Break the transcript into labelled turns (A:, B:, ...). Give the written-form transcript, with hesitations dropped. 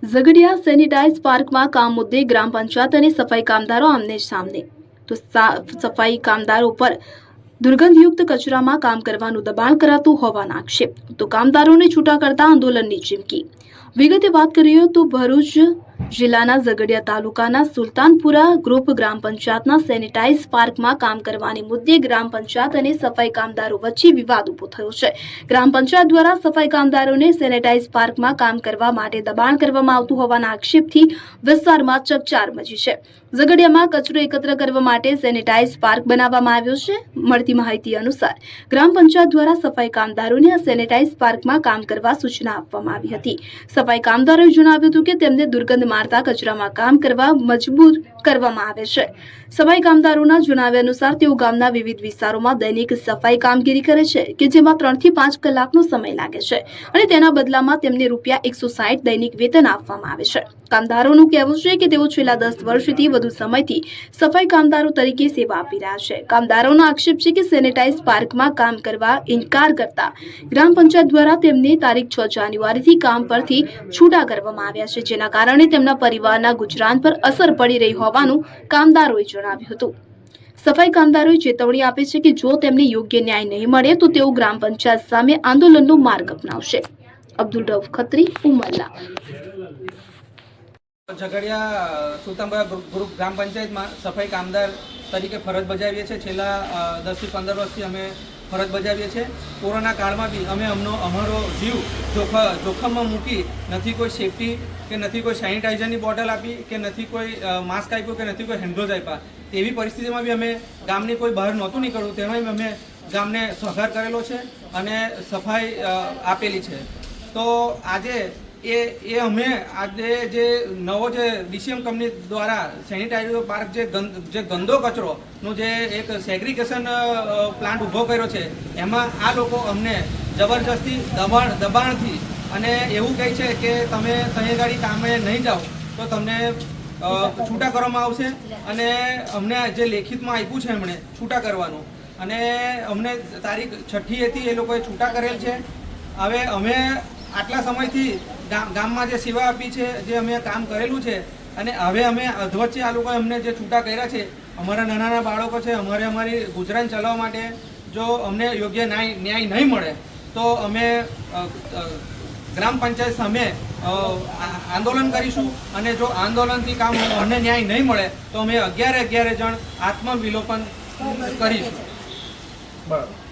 A: Jhagadia sanitise પાર્કમાં કામ મુદ્દે ગ્રામ પંચાયત અને સફાઈ કામદારો આમને સામને તો સફાઈ કામદારો પર દુર્ગંધયુક્ત કચરામાં કામ કરવાનું દબાણ કરાતું હોવાના આક્ષેપ તો કામદારોને છૂટા કરતા આંદોલનની ચીમકી। વિગતે વાત કરીએ તો ભરૂચ જિલ્લાના ઝઘડિયા તાલુકાના સુલતાનપુરા ગ્રુપ ગ્રામ પંચાયતના સેનિટાઇઝ પાર્કમાં કામ કરવાની મુદ્દે ગ્રામ પંચાયત અને સફાઈ કામદારો વચ્ચે વિવાદ ઉભો થયો છે। ગ્રામ પંચાયત દ્વારા સફાઈ કામદારોને સેનિટાઇઝ પાર્કમાં કામ કરવા માટે દબાણ કરવામાં આવતું હોવાના આક્ષેપથી વિસ્તારમાં ચકચાર મચી છે। ઝઘડિયામાં કચરો એકત્ર કરવા માટે સેનિટાઇઝ પાર્ક બનાવવામાં આવ્યો છે। મળતી માહિતી અનુસાર ગ્રામ પંચાયત દ્વારા સફાઈ કામદારોને આ સેનિટાઇઝ પાર્કમાં કામ કરવા સૂચના આપવામાં આવી હતી। સફાઈ કામદારોએ જણાવ્યું હતું કે તેમને દુર્ગંધ મારતા કચરામાં કામ કરવા મજબૂર કરવામાં આવે છે। સફાઈ કામદારોના જણાવ્યા અનુસાર તેઓ ગામના વિવિધ વિસ્તારોમાં દૈનિક સફાઈ કામગીરી કરે છે કે જેમાં 3 થી 5 કલાકનો સમય લાગે છે અને તેના બદલામાં તેમને રૂપિયા 160 દૈનિક વેતન આપવામાં આવે છે। કામદારોનું કહેવું છે કે તેઓ છેલ્લા 10 વર્ષથી વધુ સમયથી સફાઈ કામદારો તરીકે સેવા આપી રહ્યા છે। કામદારોનો આક્ષેપ છે કે સેનિટાઇઝ પાર્કમાં કામ કરવા ઇનકાર કરતા ગ્રામ પંચાયત દ્વારા તેમને તારીખ 6 જાન્યુઆરીથી કામ પરથી છૂટા કરવામાં આવ્યા છે, જેના કારણે તેમના પરિવારના ગુજરાન પર અસર પડી રહી હોવાનું કામદારોએ જણાવ્યું હતું। સફાઈ કામદારોએ ચેતવણી આપી છે કે જો તેમને યોગ્ય ન્યાય નહીં મળે તો તેઓ ગ્રામ પંચાયત સામે આંદોલનનો માર્ગ અપનાવશે। અબ્દુલ રઉફ ખત્રી, ઉમરલા।
B: ઝઘડિયા સુલતાનપુરા ગ્રુપ ગ્રામ પંચાયતમાં સફાઈ કામદાર તરીકે ફરજ બજાવીએ છીએ। છેલ્લા 10 થી 15 વર્ષથી અમે ફરજ બજાવીએ છીએ। કોરોના કાળમાં બી અમે અમારો જીવ જોખમમાં મૂકી નથી કોઈ સેફટી કે નથી કોઈ સેનિટાઈઝરની બોટલ આપી કે નથી કોઈ માસ્ક આપ્યું કે નથી કોઈ હેન્ડગ્લોવ્સ આપ્યા। તેવી પરિસ્થિતિમાં બી અમે ગામની કોઈ બહાર નહોતું નીકળવું તેમાં અમે ગામને સહકાર કરેલો છે અને સફાઈ આપેલી છે। તો આજે એ અમે આજે જે નવો જે ડીસીએમ કંપની દ્વારા સેનિટાઈઝર પાર્ક જે ગંદો કચરોનો જે એક સેગ્રીગેશન પ્લાન્ટ ઊભો કર્યો છે એમાં આ લોકો અમને જબરજસ્તી દબાણથી અને એવું કહે છે કે તમે ત્યાં ગાડી કામે નહીં જાઓ તો તમને છૂટા કરવામાં આવશે અને અમને જે લેખિતમાં આપ્યું છે એમણે છૂટા કરવાનું અને અમને તારીખ 6 હતી એ લોકોએ છૂટા કરેલ છે। હવે અમે આટલા સમયથી ગામમાં જે સેવા આપી છે, જે અમે કામ કરેલું છે અને હવે અમે અધવચ્ચે આ લોકોએ અમને જે છૂટા કર્યા છે, અમારા નાના બાળકો છે, અમારી ગુજરાન ચલાવવા માટે જો અમને યોગ્ય ન્યાય નહીં મળે તો અમે ગ્રામ પંચાયત સામે આંદોલન કરીશું અને જો આંદોલનથી કામ અમને ન્યાય નહીં મળે તો અમે 11 જણ આત્મવિલોપન કરીશું। બરાબર।